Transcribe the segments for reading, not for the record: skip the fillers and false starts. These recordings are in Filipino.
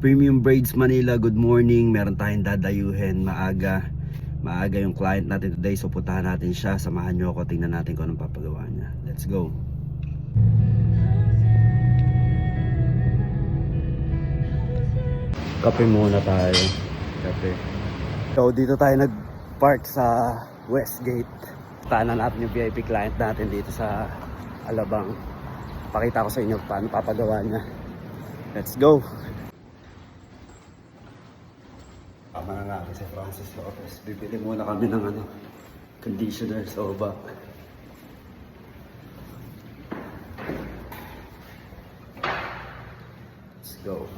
Premium Braids Manila, good morning. Meron tayong dadayuhin maaga yung client natin today, so puntahan natin siya. Samahan nyo ako, tingnan natin kung anong papagawa niya. Let's go. Kape muna tayo. Kape. So dito tayo nag-park sa Westgate. Tanan natin yung VIP client natin dito sa Alabang. Pakita ko sa inyo paano papagawa niya. Let's go. Tama na nga si Francis Lopez. Bibili muna kami ng conditioner sa OBA. Let's go.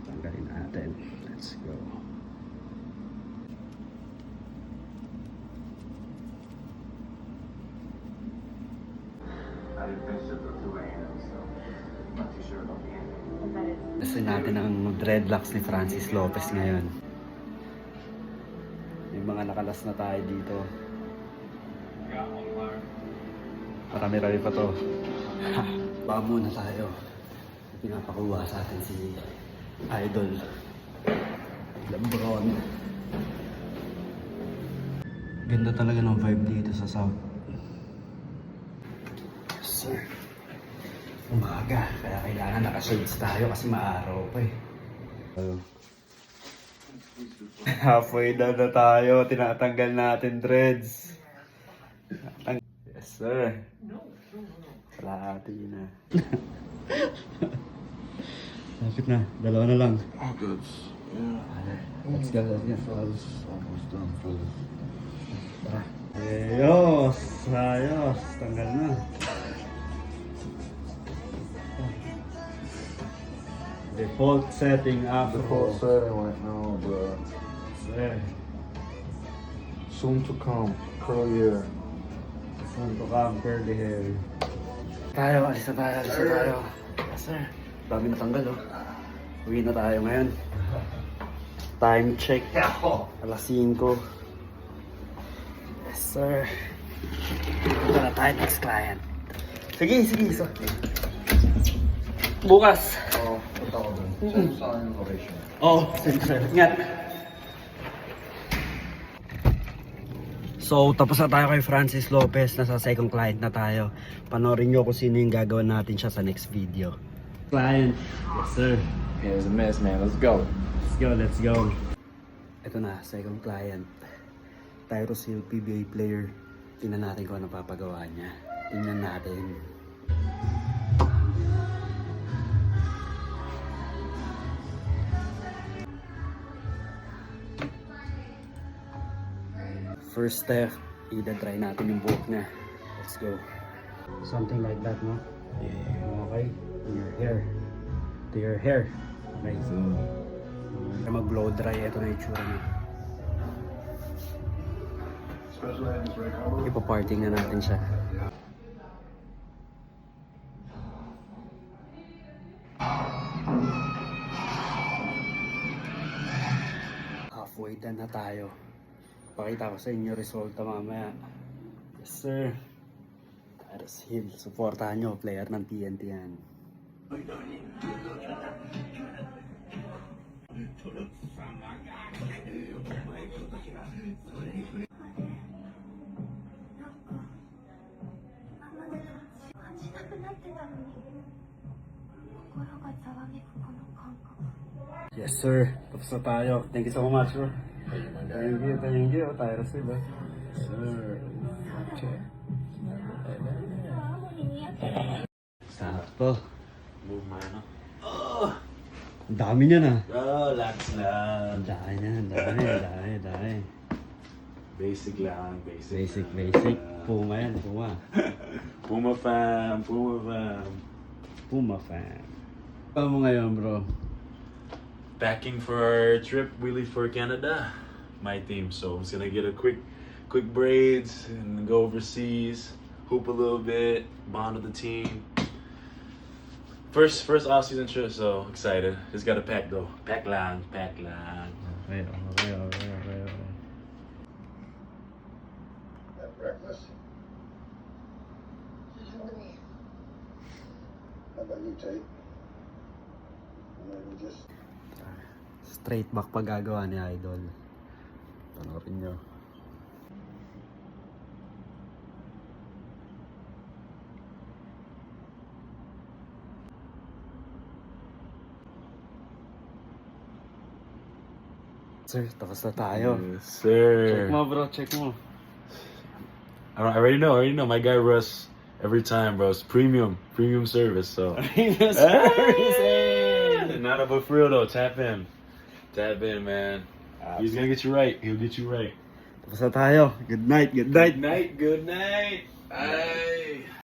Tanggalin natin. Let's go. Gusto natin ang dreadlocks ni Francis Lopez ngayon. May mga nakalas na tayo dito. Marami-rami pa to. Baka muna tayo. Pinapakuha sa atin si Idol LeBron. Ganda talaga ng vibe dito sa South. Yes, sir. Umaga, kaya kailangan naka-shades tayo kasi maaraw pa eh. Halfway down na tayo, tinatanggal natin dreads. Yes, sir. Kalahati na. Lapit na, dalawa na lang. Oh, good. Yeah. Let's go, let's go. Fellas, almost done, fellas. Tara. Ayos, ayos. Tanggal na. Default setting after. Default setting right now, bro. Sir, Soon to come, curly hair. soon to come, curly hair. Tayo, alis na tayo, alis na tayo. Yes, sir. Dami natanggal, oh. Uwi na tayo ngayon. Time check. Alas 5. Yes, sir. Punta na tayo next client. Sige, sige. So, bukas. Oh, ito ko dun. Same sign location. Oh, sir. Ingat. So, tapos na tayo kay Francis Lopez. Nasa second client na tayo. Panoorin nyo kung sino yung gagawin natin siya sa next video. Client. Yes, sir. Here's a mess, man. Let's go. Let's go, let's go. Ito na, second client. Tyrus Hill, PBA player. Tingnan natin kung ano papagawa niya. Tingnan natin. First step, i-try natin yung buhok niya. Let's go. Something like that, no? Yeah. Okay. To your hair. To your hair. Okay. So, mag-blow dry. Ito na yung tsura niya. Ipaparting na natin siya. Halfway done na tayo. Pakita ko sa inyo resulta mamaya. Yes, sir. Tyrus Hill. Supportahan nyo. Player ng TNT yan. Yes, sir. Tapos na tayo. Thank you so much, bro. Thank you. Tyrus Hill, sir. Okay. Sakto. Move mine, Oh! Ang dami niya na. Relax lang. Ang dami niya. Ang dami. Basic lang, Basic. Puma yan, Puma. Puma fam. Puma fan. Ano mo ngayon, bro? Packing for our trip, we leave for Canada, my team. So I'm just gonna get a quick braids and go overseas, hoop a little bit, bond with the team. First off-season trip, so excited. Just gotta pack though. Pack lang. Okay. Reckless? How about you, Tate? Maybe just Straight back pa gagawa ni Idol. Panoorin nyo. Sir, tapos na tayo. Yes, sir. Check mo bro, check mo. I already know. My guy Russ every time, bro. It's premium service. So not about for real though. Tap in, man. He's gonna get you right. He'll get you right. Tapos na tayo. Good night, good night. Good night. Ay.